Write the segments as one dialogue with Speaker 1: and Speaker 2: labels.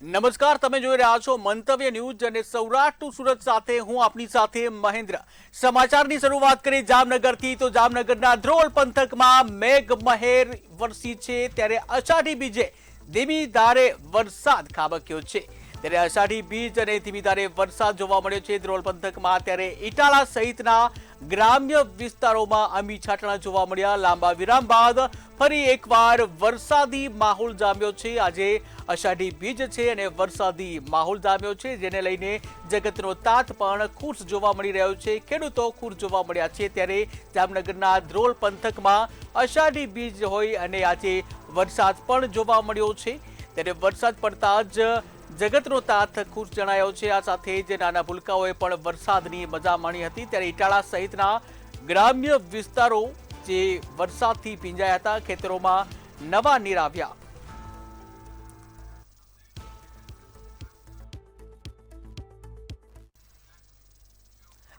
Speaker 1: નમસ્કાર, તમે જોઈ રહ્યા છો મંતવ્ય ન્યૂઝ અને સૌરાષ્ટ્ર સુરત સાથે હું આપની સાથે મહેન્દ્ર। સમાચારની શરૂઆત કરી જામનગરથી તો જામનગરના ધ્રોલ પંથકમાં મેઘમહેર વરસી છે, ત્યારે અષાઢી બીજે ધીમી ધારે વરસાદ ખાબક્યો છે। ત્યારે અષાઢી બીજ અને ધીમી ધારે વરસાદ જોવા મળ્યો છે ધ્રોલ પંથકમાં। ત્યારે ઇટાળા સહિતના ગ્રામ્ય વિસ્તારોમાં અમી છાંટણા જોવા મળ્યા। લાંબા વિરામ બાદ ફરી એકવાર વરસાદી માહોલ જામ્યો છે। આજે અષાઢી બીજ છે અને વરસાદી માહોલ જામ્યો છે, જેને લઈને જગતનો તાત પણ ખુશ જોવા મળી રહ્યો છે। ખેડૂતો ખુશ જોવા મળ્યા છે। ત્યારે જામનગરના ધ્રોલ પંથકમાં અષાઢી બીજ હોય અને આજે વરસાદ પણ જોવા મળ્યો છે। ત્યારે વરસાદ પડતા જ જગતનો તાત ખુશ જણાયો છે। આ સાથે જ નાના ભૂલકાઓએ પણ વરસાદની મજા માણી હતી। ત્યારે ઇટાળા સહિતના ગ્રામ્ય વિસ્તારો જે વરસાદથી ભીંજાયા હતા, ખેતરોમાં નવા નીર આવ્યા।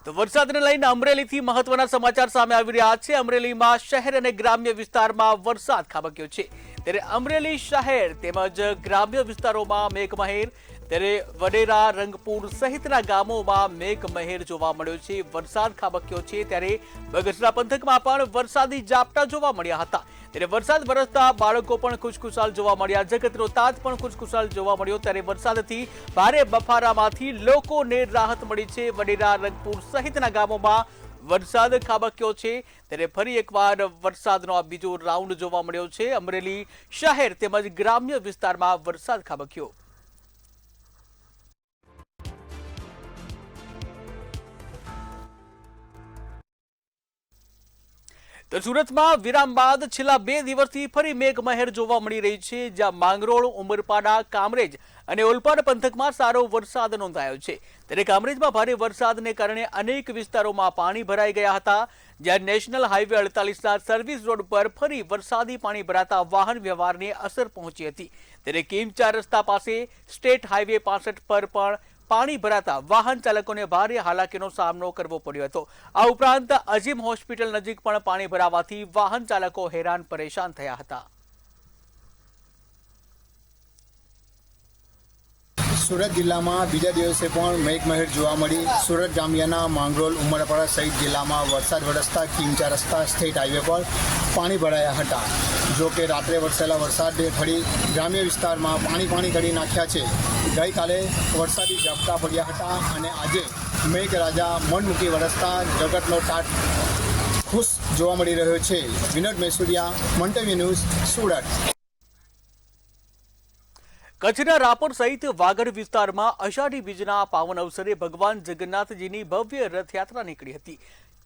Speaker 1: તો વરસાદને લઈને અમરેલીથી મહત્વના સમાચાર સામે આવી રહ્યા છે। અમરેલીમાં શહેર અને ગ્રામ્ય વિસ્તારમાં વરસાદ ખાબક્યો છે। ત્યારે અમરેલી શહેર તેમજ ગ્રામ્ય વિસ્તારોમાં મેઘમહેર, ત્યારે વડેરા, રંગપુર સહિતના ગામોમાં મેઘમહેર જોવા મળ્યો છે। વરસાદ ખાબક્યો છે ત્યારે બગસરા પંથકમાં પણ વરસાદી ઝાપટા જોવા મળ્યા હતા। ત્યારે વરસાદ વરસતા બાળકો પણ ખુશખુશાલ જોવા મળ્યા। જગતનો તાત પણ ખુશખુશાલ જોવા મળ્યો। ત્યારે વરસાદથી ભારે બફારામાંથી લોકોને રાહત મળી છે। વડેરા, રંગપુર સહિતના ગામોમાં વરસાદ ખાબક્યો છે। ત્યારે ફરી એકવાર વરસાદનો આ બીજો રાઉન્ડ જોવા મળ્યો છે। અમરેલી શહેર તેમજ ગ્રામ્ય વિસ્તારમાં વરસાદ ખાબક્યો। તો સુરતમાં વિરામ બાદ છેલ્લા 2 દિવસથી ફરી મેઘમહેર જોવા મળી રહી છે, જ્યાં માંગરોળ, ઉમરપાડા, કામરેજ અને ઓલપાડ પંથકમાં સારો વરસાદ નોંધાયો છે। ત્યારે કામરેજમાં ભારે વરસાદને કારણે અનેક વિસ્તારોમાં પાણી ભરાઈ ગયા હતા, જ્યાં નેશનલ હાઈવે 48ના સર્વિસ રોડ પર ફરી વરસાદી પાણી ભરાતા વાહન વ્યવહારને અસર પહોંચી હતી। ત્યારે કિમ 4 રસ્તા પાસે સ્ટેટ હાઈવે 65 પર પણ પાણી ભરાતા વાહન ચાલકોને ભારે હાલાકીનો સામનો કરવો પડ્યો હતો। આ ઉપરાંત અજીમ હોસ્પિટલ નજીક પણ પાણી ભરાવાથી વાહન ચાલકો હેરાન પરેશાન થયા હતા।
Speaker 2: સુરત જિલ્લામાં બીજા દિવસે પણ મેઘમહેર જોવા મળી। સુરત જામિયાના માંગરોળ, ઉમરપાડા સહિત જિલ્લામાં વરસાદ વરસતા કિમ 4 રસ્તા સ્ટેટ હાઈવે પર પાણી ભરાયા હતા। જો કે રાત્રે વરસેલા વરસાદે ફરી ગ્રામ્ય વિસ્તારમાં પાણી કરી નાખ્યા છે। ગઈકાલે વરસાદી ઝાપટા પડ્યા હતા અને આજે મેઘરાજા મન મૂકી વરસતા જગતનો તાત ખુશ જોવા મળી રહ્યો છે। વિનોદ મેસુરિયા, મંતવ્ય ન્યૂઝ, સુરત।
Speaker 1: કચ્છના રાપર સહિત વાગડ વિસ્તારમાં અષાઢી બીજના પાવન અવસરે ભગવાન જગન્નાથજીની ભવ્ય રથયાત્રા નીકળી હતી।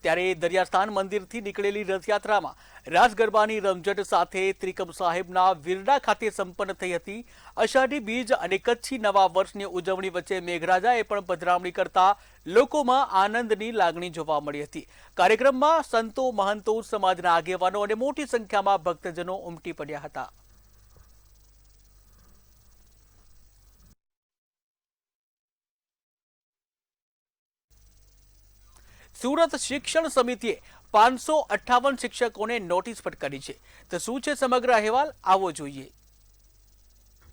Speaker 1: ત્યારે દરિયાસ્થાન મંદિરથી નીકળેલી રથયાત્રામાં રાસ ગરબાની રમઝટ સાથે ત્રિકમ સાહેબના વિરડા ખાતે સંપન્ન થઈ હતી। અષાઢી બીજ અને કચ્છી નવા વર્ષની ઉજવણી વચ્ચે મેઘરાજાએ પણ પધરામણી કરતા લોકોમાં આનંદની લાગણી જોવા મળી હતી। કાર્યક્રમમાં સંતો, મહંતો, સમાજના આગેવાનો અને મોટી સંખ્યામાં ભક્તજનો ઉમટી પડ્યા હતા। સુરત શિક્ષણ સમિતિએ 558 શિક્ષકોને નોટિસ ફટકારી છે। તો શું છે સમગ્ર અહેવાલ, આવો જોઈએ।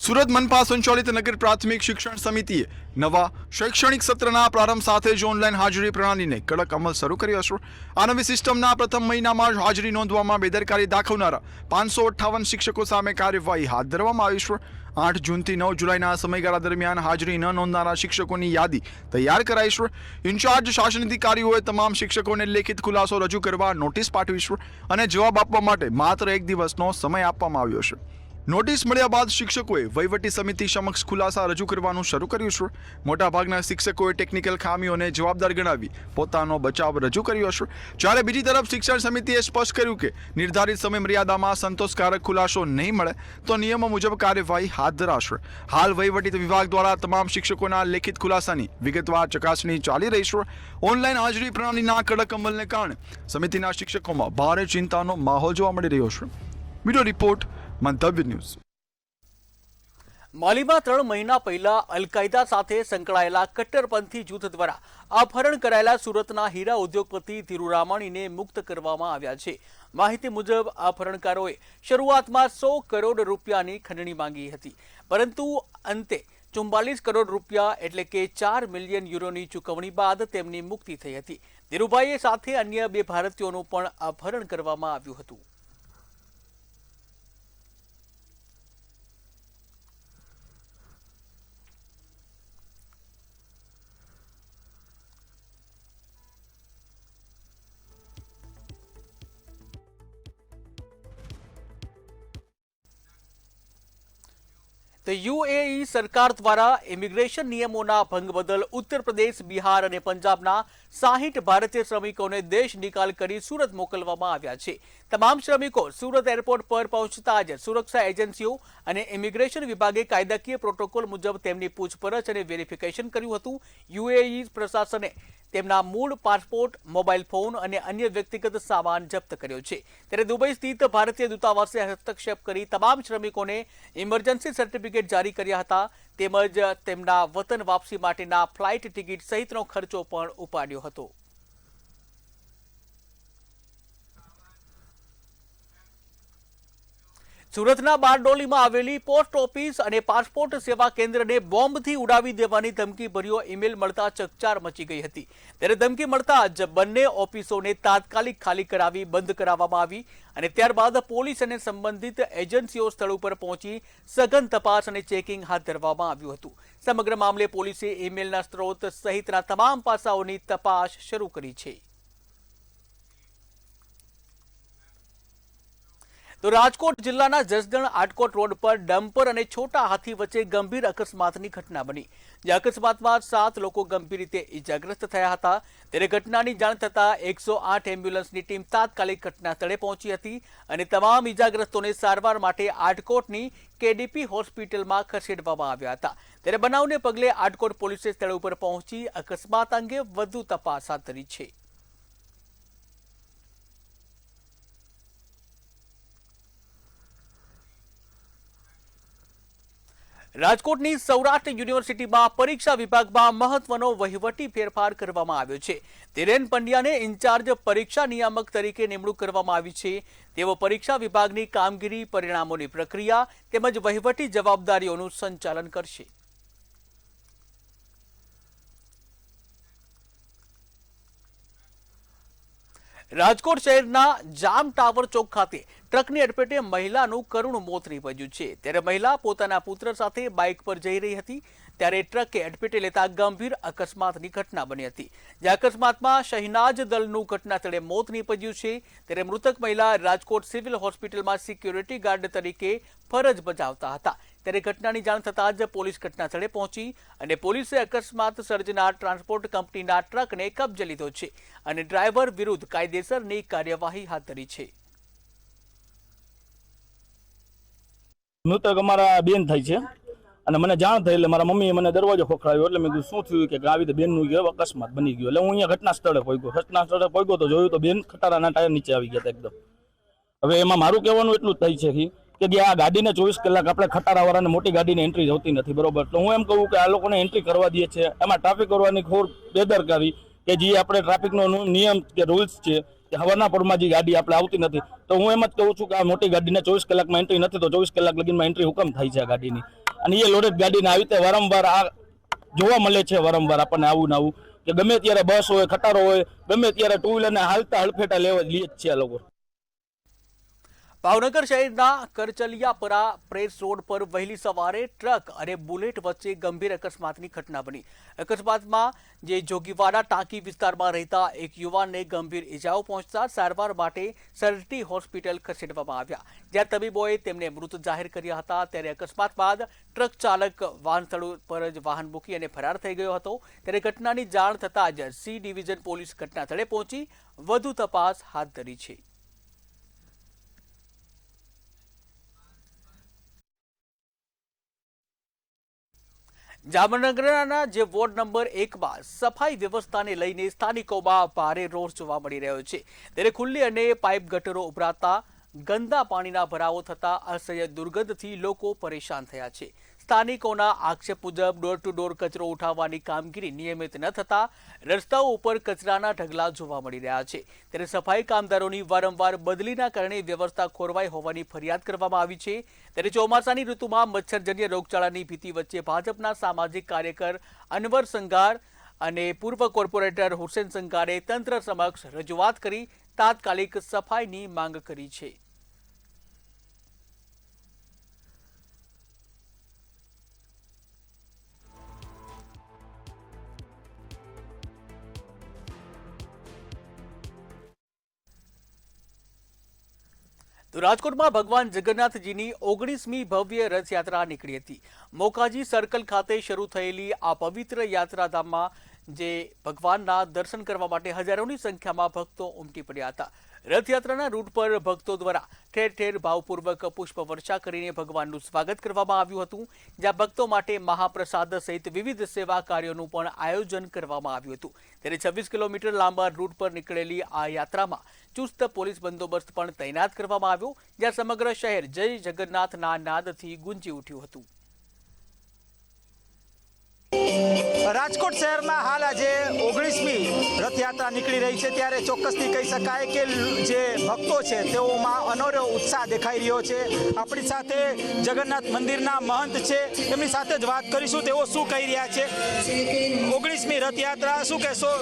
Speaker 3: સુરત મનપા સંચાલિત નગર પ્રાથમિક શિક્ષણ સમિતિએ નવા શૈક્ષણિક સત્રના પ્રારંભ સાથે જ ઓનલાઈન હાજરી પ્રણાલીને કડક અમલ શરૂ કર્યો છે। આ નવી સિસ્ટમના પ્રથમ મહિનામાં જ હાજરી નોંધવામાં બેદરકારી દાખવનારા 558 શિક્ષકો સામે કાર્યવાહી હાથ ધરવામાં આવી છે। 8 જૂનથી 9 જુલાઈના સમયગાળા દરમિયાન હાજરી ન નોંધનારા શિક્ષકોની યાદી તૈયાર કરાઈ છે। ઇન્ચાર્જ શાસન અધિકારીઓએ તમામ શિક્ષકોને લેખિત ખુલાસો રજૂ કરવા નોટિસ પાઠવી છે અને જવાબ આપવા માટે માત્ર 1 દિવસનો સમય આપવામાં આવ્યો છે। નોટિસ મળ્યા બાદ શિક્ષકોએ વહીવટી સમિતિ સમક્ષ ખુલાસા રજૂ કરવાનું શરૂ કર્યું છે। મોટાભાગના શિક્ષકોએ ટેકનિકલ ખામીઓને જવાબદાર ગણાવી પોતાનો બચાવ રજૂ કર્યો છે, જ્યારે બીજી તરફ શિક્ષણ સમિતિએ સ્પષ્ટ કર્યું કે નિર્ધારિત સમય મર્યાદામાં સંતોષકારક ખુલાસો નહીં મળે તો નિયમો મુજબ કાર્યવાહી હાથ ધરાશે। હાલ વહીવટી વિભાગ દ્વારા તમામ શિક્ષકોના લેખિત ખુલાસાની વિગતવાર ચકાસણી ચાલી રહી છે। ઓનલાઈન હાજરી પ્રણાલીના કડક અમલને કારણે સમિતિના શિક્ષકોમાં ભારે ચિંતાનો માહોલ જોવા મળી રહ્યો છે। બ્યુરો રિપોર્ટ, મંતવ્ય ન્યૂઝ।
Speaker 1: માલીમાં 3 મહિના પહેલા અલ-કાયદા સાથે સંકળાયેલા કટ્ટરપંથી જૂથ દ્વારા અપહરણ કરાયેલા સુરતના હીરા ઉદ્યોગપતિ ધીરુ રામાણીને મુક્ત કરવામાં આવ્યા છે। માહિતી મુજબ અપહરણકારોએ શરૂઆતમાં 100 કરોડ રૂપિયાની ખંડણી માંગી હતી, પરંતુ અંતે 44 કરોડ રૂપિયા એટલે કે 4 મિલિયન યુરોની ચૂકવણી બાદ તેમની મુક્તિ થઈ હતી. ધીરુભાઈએ સાથે અન્ય 2 ભારતીયોનું પણ અપહરણ કરવામાં આવ્યું હતું. તો યુએઈ સરકાર દ્વારા ઇમિગ્રેશન નિયમોના ભંગ બદલ ઉત્તર પ્રદેશ, બિહાર અને પંજાબના 60 ભારતીય શ્રમિકોને દેશ નિકાલ કરી સુરત મોકલવામાં આવ્યા છે. તમામ શ્રમિકો સુરત એરપોર્ટ પર પહોંચતા જ સુરક્ષા એજન્સીઓ અને ઇમિગ્રેશન વિભાગે કાયદાકીય પ્રોટોકોલ મુજબ તેમની પૂછપરછ અને વેરિફિકેશન કર્યું હતું. યુએઈ પ્રશાસને તેમના મૂળ પાસપોર્ટ, મોબાઈલ ફોન અને અન્ય વ્યક્તિગત સામાન જપ્ત કર્યો છે. ત્યારે દુબઈ સ્થિત ભારતીય દૂતાવાસે હસ્તક્ષેપ કરી તમામ શ્રમિકોને ઇમરજન્સી સર્ટિફિકેટ જારી કર્યા હતા. તેમજ તેમના વતન વાપસી માટેના ફ્લાઇટ ટિકિટ સહિતનો ખર્ચો પણ ઉપાડ્યો હતો. સુરતના બારડોલીમાં આવેલી પોસ્ટ ઓફિસ અને પાસપોર્ટ સેવા કેન્દ્રને બોમ્બથી ઉડાવી દેવાની ધમકી ભર્યો ઈમેલ મળતા ચકચાર મચી ગઈ હતી. ત્યારે ધમકી મળતા જ બંને ઓફિસોને તાત્કાલિક ખાલી કરાવી બંધ કરાવવામાં આવી અને ત્યારબાદ પોલીસ અને સંબંધિત એજન્સીઓ સ્થળ ઉપર પહોંચી સઘન તપાસ અને ચેકિંગ હાથ ધરવામાં આવ્યું હતું. સમગ્ર મામલે પોલીસે ઈમેલના સ્ત્રોત સહિતના તમામ પાસાઓની તપાસ શરૂ કરી છે. તો રાજકોટ જિલ્લાના જસદણ આટકોટ રોડ પર ડમ્પર અને છોટા હાથી વચ્ચે ગંભીર અકસ્માતની ઘટના બની. જે અકસ્માતમાં 7 લોકો ગંભીર રીતે ઈજાગ્રસ્ત થયા હતા. ત્યારે ઘટનાની જાણ થતાં 108 એમ્બ્યુલન્સની ટીમ તાત્કાલિક ઘટના સ્થળે પહોંચી હતી અને તમામ ઈજાગ્રસ્તોને સારવાર માટે આટકોટની કેડીપી હોસ્પિટલમાં ખસેડવામાં આવ્યા હતા. ત્યારે બનાવને પગલે આટકોટ પોલીસે સ્થળ ઉપર પહોંચી અકસ્માત અંગે વધુ તપાસ હાથ ધરી છે. રાજકોટની સૌરાષ્ટ્ર યુનિવર્સિટીમાં પરીક્ષા વિભાગમાં મહત્વનો વહીવટી ફેરફાર કરવામાં આવ્યો છે. ધીરેન પંડ્યાને ઇન્ચાર્જ પરીક્ષા નિયામક તરીકે નિમણૂક કરવામાં આવી છે. તેઓ પરીક્ષા વિભાગની કામગીરી, પરિણામોની પ્રક્રિયા તેમજ વહીવટી જવાબદારીઓનું સંચાલન કરશે. રાજકોટ શહેરના જામ ટાવર ચોક ખાતે ટ્રકની અડફેટે મહિલાનું કરુણ મોત નીપજ્યું છે. ત્યારે મહિલા પોતાના પુત્ર સાથે બાઇક પર જઈ રહી હતી ત્યારે ટ્રકે અડફેટે લેતા ગંભીર અકસ્માતની ઘટના બની હતી. જે અકસ્માતમાં શહિનાજ દલનું ઘટનાસ્થળે મોત નીપજ્યું છે. ત્યારે મૃતક મહિલા રાજકોટ સિવિલ હોસ્પિટલમાં સિક્યુરિટી ગાર્ડ તરીકે ફરજ બજાવતા હતા. ત્યારે ઘટનાની જાણ થતાં જ પોલીસ ઘટનાસ્થળે પહોંચી અને પોલીસે અકસ્માત સર્જનાર ટ્રાન્સપોર્ટ કંપનીના ટ્રકને કબજે લીધો છે અને ડ્રાઈવર વિરુદ્ધ કાયદેસરની કાર્યવાહી હાથ ધરી છે.
Speaker 4: મૃતક અમારા બેન થાય છે અને મને જાણ થઈ એટલે મારા મમ્મીએ મને દરવાજો ખોખડાવ્યો એટલે મેં કીધું શું થયું કે આવી રીતે બેનનું ગયો અકસ્માત બની ગયો. એટલે હું અહીંયા ઘટના સ્થળે પહોંચ્યો તો જોયું તો બેન ખટારાના ટાયર નીચે આવી ગયા એકદમ. હવે એમાં મારું કહેવાનું એટલું જ થાય છે કે આ ગાડીને 24 કલાક આપણે ખટારાવાળાને મોટી ગાડીને એન્ટ્રી હોતી નથી, બરોબર. તો હું એમ કહું કે આ લોકોને એન્ટ્રી કરવા દે છે, એમાં ટ્રાફિક કરવાની ખોર બેદરકારી કે જે આપણે ટ્રાફિકનો નિયમ કે રૂલ્સ છે કે હવાના પરમાં જે ગાડી આપણે આવતી નથી. તો હું એમ જ કહું છું કે આ મોટી ગાડીને 24 કલાકમાં એન્ટ્રી નથી તો 24 કલાક લગીનમાં એન્ટ્રી હુકમ થાય છે આ ગાડીની. અને એ લોડેડ ગાડીને આવી રીતે વારંવાર આ જોવા મળે છે, વારંવાર આપણને આવું ને આવું કે ગમે ત્યારે બસ હોય, ખટારો હોય, ગમે ત્યારે ટુ વ્હીલરને હાલતા હળફેટા લેવા લે જ છે આ લોકો.
Speaker 1: ભાવનગર શહેરના કરચલિયાપરા પ્રેસ રોડ પર વહેલી સવારે ટ્રક અને બુલેટ વચ્ચે ગંભીર અકસ્માતની ઘટના બની. અકસ્માતમાં જે જોગીવાડા ટાંકી વિસ્તારમાં રહેતા એક યુવાનને ગંભીર ઇજાઓ પહોંચતા સારવાર માટે સરટી હોસ્પિટલ ખસેડવામાં આવ્યા. જ્યાં તબીબોએ તેમને મૃત જાહેર કર્યા હતા. ત્યારે અકસ્માત બાદ ટ્રક ચાલક વાહન સ્થળ પર જ વાહન મૂકી અને ફરાર થઈ ગયો હતો. ત્યારે ઘટનાની જાણ થતાં જ સી ડિવિઝન પોલીસ ઘટના સ્થળે પહોંચી વધુ તપાસ હાથ ધરી છે. જામનગરના જે વોર્ડ નંબર 1માં સફાઈ વ્યવસ્થાને લઈને સ્થાનિકોમાં ભારે રોષ જોવા મળી રહ્યો છે. ત્યારે ખુલ્લી અને પાઇપ ગટરો ઉભરાતા ગંદા પાણીના ભરાવો થતા અસહ્ય દુર્ગંધથી લોકો પરેશાન થયા છે. સ્થાનિકોના આક્ષેપ મુજબ ડોર ટુ ડોર કચરો ઉઠાવવાની કામગીરી નિયમિત ન થતા રસ્તાઓ ઉપર કચરાના ઢગલા જોવા મળી રહ્યા છે। ત્યારે સફાઈ કામદારોની વારંવાર બદલીના કારણે વ્યવસ્થા ખોરવાઈ હોવાની ફરિયાદ કરવામાં આવી છે। ત્યારે ચોમાસાની ઋતુમાં મચ્છરજન્ય રોગચાળાની ભીતિ વચ્ચે ભાજપના સામાજિક કાર્યકર અનવર સંઘાર અને પૂર્વ કોર્પોરેટર હુસેન સંઘારે તંત્ર સમક્ષ રજૂઆત કરી તાત્કાલિક સફાઈની માંગ કરી છે। તો રાજકોટમાં ભગવાન જગન્નાથજીની 19મી ભવ્ય રથયાત્રા નીકળી હતી। મોકાજી સર્કલ ખાતે શરૂ થયેલી આ પવિત્ર યાત્રાધામમાં જે ભગવાનના દર્શન કરવા માટે હજારોની સંખ્યામાં ભક્તો ઉમટી પડ્યા હતા। રથયાત્રાના રૂટ પર ભક્તો દ્વારા ઠેર ઠેર ભાવપૂર્વક પુષ્પ વર્ષા કરીને ભગવાનનું સ્વાગત કરવામાં આવ્યું હતું, જ્યાં ભક્તો માટે મહાપ્રસાદ સહિત વિવિધ સેવા કાર્યોનું પણ આયોજન કરવામાં આવ્યું હતું। ત્યારે 26 કિલોમીટર લાંબા રૂટ પર નીકળેલી આ યાત્રામાં ચુસ્ત પોલીસ બંદોબસ્ત પણ તૈનાત કરવામાં આવ્યો, જ્યાં સમગ્ર શહેર જય જગન્નાથના નાદથી ગુંજી ઉઠ્યું હતું।
Speaker 5: રાજકોટ શહેરમાં હાલ આજે 19મી રથયાત્રા નીકળી રહી છે, ત્યારે ચોક્કસથી કહી શકાય કે જે ભક્તો છે તેઓમાં અનોરો ઉત્સાહ દેખાઈ રહ્યો છે। આપણી સાથે જગન્નાથ મંદિરના મહંત છે, એમની સાથે જ વાત કરીશું, તેઓ શું કહી રહ્યા છે। 19મી રથયાત્રા શું કહેશો,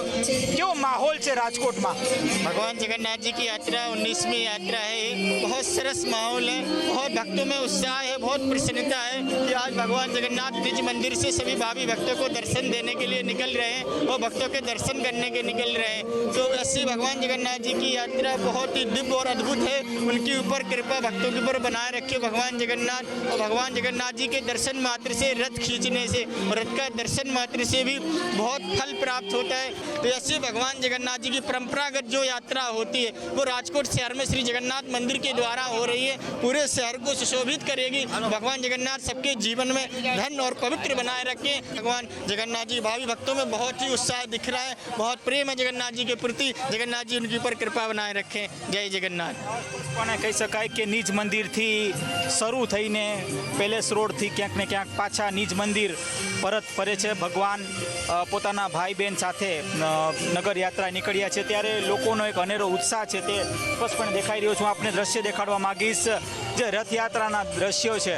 Speaker 5: કેવો માહોલ છે રાજકોટમાં?
Speaker 6: भगवान जगन्नाथ जी की यात्रा 19वीं यात्रा है। बहुत सरस माहौल है, बहुत भक्तों में उत्साह है, बहुत प्रसन्नता है कि आज भगवान जगन्नाथ निज मंदिर से सभी भावी भक्तों को दर्शन देने के लिए निकल रहे हैं और भक्तों के दर्शन करने के निकल रहे हैं। तो ऐसे भगवान जगन्नाथ जी की यात्रा बहुत ही दिव्य और अद्भुत है। उनके ऊपर कृपा भक्तों के ऊपर बनाए रखे भगवान जगन्नाथ। और भगवान जगन्नाथ जी के दर्शन मात्र से, रथ खींचने से, रथ का दर्शन मात्र से भी बहुत फल प्राप्त होता है। तो ऐसे भगवान जगन्नाथ जी की परंपरागत जो यात्रा होती है वो राजकोट शहर में श्री जगन्नाथ मंदिर के द्वारा हो रही है, पूरे शहर को सुशोभित करेगी। भगवान जगन्नाथ सबके जीवन में धन और पवित्र बनाए रखें। भगवान जगन्नाथ जी भावी भक्तों में बहुत ही उत्साह दिख रहा है, बहुत प्रेम है जगन्नाथ जी के प्रति। जगन्नाथ जी उनके ऊपर कृपा बनाए रखें। जय जगन्नाथ।
Speaker 5: પણ કહી શકાય કે નિજ મંદિરથી શરૂ થઈને પેલેસ રોડથી ક્યાંક ને ક્યાંક પાછા નિજ મંદિર પરત ફરે છે ભગવાન પોતાના ભાઈ બહેન સાથે નગર યાત્રા નીકળ્યા છે, ત્યારે લોકોનો એક અનેરો ઉત્સાહ છે તે સ્પષ્ટપણે દેખાઈ રહ્યો છું। આપને દ્રશ્ય દેખાડવા માંગીશ, જે રથયાત્રાના દ્રશ્યો છે,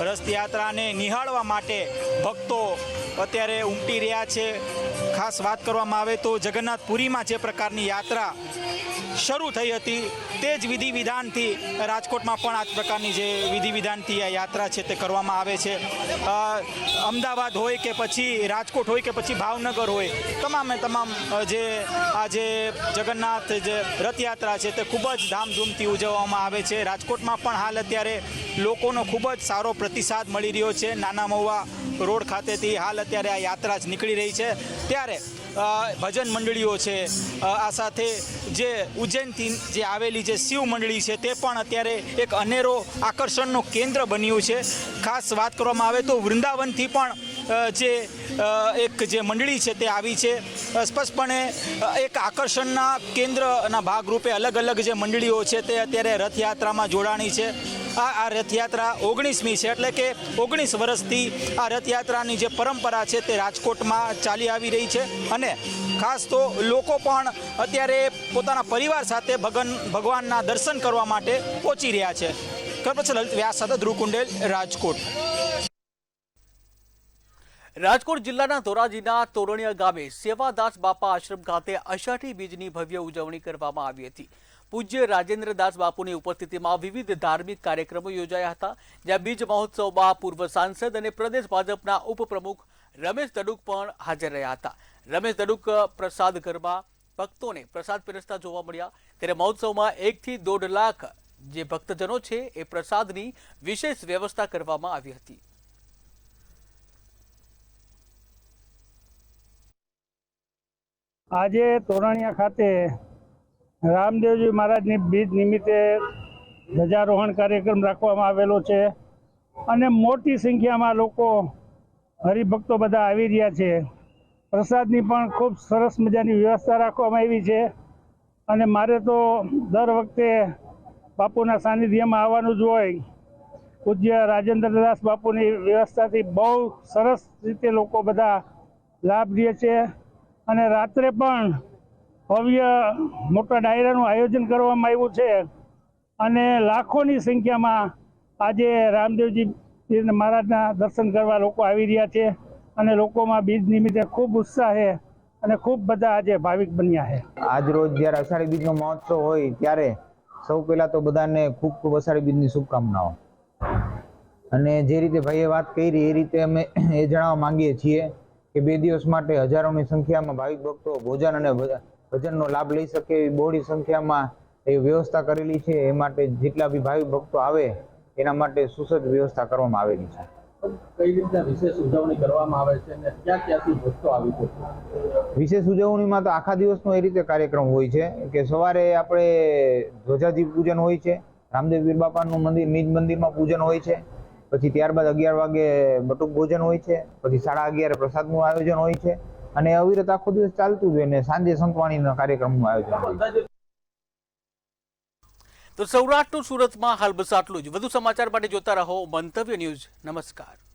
Speaker 5: રથયાત્રાને નિહાળવા માટે ભક્તો અત્યારે ઉમટી રહ્યા છે। ખાસ વાત કરવામાં આવે તો જગન્નાથપુરીમાં જે પ્રકારની યાત્રા શરૂ થઈ હતી તે જ વિધિ વિધાનથી રાજકોટમાં પણ આ જ પ્રકારની જે વિધિ વિધાનથી આ યાત્રા છે તે કરવામાં આવે છે। અમદાવાદ હોય કે પછી રાજકોટ હોય કે પછી ભાવનગર હોય, તમામે તમામ જે આ જે જગન્નાથ જે રથયાત્રા છે તે ખૂબ જ ધામધૂમથી ઉજવવામાં આવે છે। રાજકોટમાં પણ હાલ અત્યારે લોકોનો ખૂબ જ સારો પ્રતિસાદ મળી રહ્યો છે। નાના મહુવા રોડ ખાતેથી હાલ અત્યારે આ યાત્રા જ નીકળી રહી છે, ત્યારે ભજન મંડળીઓ છે, આ સાથે જે ઉજ્જૈનથી જે આવેલી જે શિવ મંડળી છે તે પણ અત્યારે એક અનેરો આકર્ષણનું કેન્દ્ર બન્યું છે। ખાસ વાત કરવામાં આવે તો વૃંદાવનથી પણ જે એક જે મંડળી છે તે આવી છે। સ્પષ્ટપણે એક આકર્ષણના કેન્દ્રના ભાગરૂપે અલગ અલગ જે મંડળીઓ છે તે અત્યારે રથયાત્રામાં જોડાણી છે। આ રથયાત્રા 19મી છે, એટલે કે 19 વર્ષથી આ રથયાત્રાની જે પરંપરા છે તે રાજકોટમાં ચાલી આવી રહી છે, અને ખાસ તો લોકો પણ અત્યારે પોતાના પરિવાર સાથે ભગવાનના દર્શન કરવા માટે પહોંચી રહ્યા છે। કરપછ લલિત વ્યાસ સાથે ધ્રુવ કુંડેલ, રાજકોટ।
Speaker 1: રાજકોટ જિલ્લાના ધોરાજીના તોરણિયા ગામે સેવાદાસ બાપા આશ્રમ ખાતે અષાઢી બીજની ભવ્ય ઉજવણી કરવામાં આવી હતી। પૂજ્ય રાજેન્દ્રદાસ બાપુની ઉપસ્થિતિમાં વિવિધ ધાર્મિક કાર્યક્રમો યોજાયા હતા, જ્યાં બીજ મહોત્સવમાં પૂર્વ સાંસદ અને પ્રદેશ ભાજપના ઉપપ્રમુખ રમેશ દડુક પણ હાજર રહ્યા હતા। રમેશ દડુક પ્રસાદ ઘરમાં ભક્તોને પ્રસાદ પીરસતા જોવા મળ્યા, ત્યારે મહોત્સવમાં 1 થી 1.5 લાખ જે ભક્તજનો છે એ પ્રસાદની વિશેષ વ્યવસ્થા કરવામાં આવી હતી।
Speaker 7: આજે તોરણિયા ખાતે રામદેવજી મહારાજની બીજ નિમિત્તે ધ્વજારોહણ કાર્યક્રમ રાખવામાં આવેલો છે, અને મોટી સંખ્યામાં લોકો હરિભક્તો બધા આવી રહ્યા છે। પ્રસાદની પણ ખૂબ સરસ મજાની વ્યવસ્થા રાખવામાં આવી છે, અને મારે તો દર વખતે બાપુના સાનિધ્યમાં આવવાનું જ હોય, પૂજ્ય રાજેન્દ્રદાસ બાપુની વ્યવસ્થાથી બહુ સરસ રીતે લોકો બધા લાભ લે છે અને રાત્રે પણ ભવ્ય મોટા ડાયરાનું આયોજન કરવામાં આવ્યું છે અને લાખોની સંખ્યામાં આજે રામદેવજી મહારાજના દર્શન કરવા લોકો આવી રહ્યા છે અને લોકોમાં બીજ નિમિત્તે ખૂબ ઉત્સાહ છે અને ખૂબ બધા આજે ભાવિક બન્યા છે.
Speaker 8: આજ રોજ જ્યારે અષાઢી બીજનો મહોત્સવ હોય ત્યારે સૌ પહેલા તો બધાને ખૂબ ખૂબ અષાઢી બીજની શુભકામનાઓ. અને જે રીતે ભાઈએ વાત કરી એ રીતે અમે એ જણાવવા માંગીએ છીએ કે 2 દિવસ માટે હજારોની સંખ્યામાં ભાવિક ભક્તો ભોજન અને ભજનનો લાભ લઈ શકે એવી બહોળી સંખ્યામાં એ વ્યવસ્થા કરેલી છે. એ માટે જેટલા બી ભાવિક ભક્તો આવે એના માટે સુસજ્જ વ્યવસ્થા કરવામાં આવેલી છે.
Speaker 9: કઈ રીતના વિશેષ ઉજવણી કરવામાં આવે છે અને ક્યાં ક્યાંથી ભક્તો આવી છે?
Speaker 8: વિશેષ ઉજવણીમાં તો આખા દિવસનો એ રીતે કાર્યક્રમ હોય છે કે સવારે આપણે ધ્વજાજી પૂજન હોય છે, રામદેવ પીર બાપાનું મંદિર નિજ મંદિરમાં પૂજન હોય છે, પછી ત્યારબાદ 11 વાગે બટુક ભોજન હોય છે, પછી 11:30 પ્રસાદનું આયોજન હોય છે અને અવિરત આખો દિવસ ચાલતું જ હોય ને સાંજે સંતવાણીના કાર્યક્રમનું આયોજન હોય છે.
Speaker 1: તો સૌરાષ્ટ્ર સુરતમાં હાલ બસ આટલું જ. વધુ સમાચાર માટે જોતા રહો મંતવ્ય ન્યૂઝ. નમસ્કાર.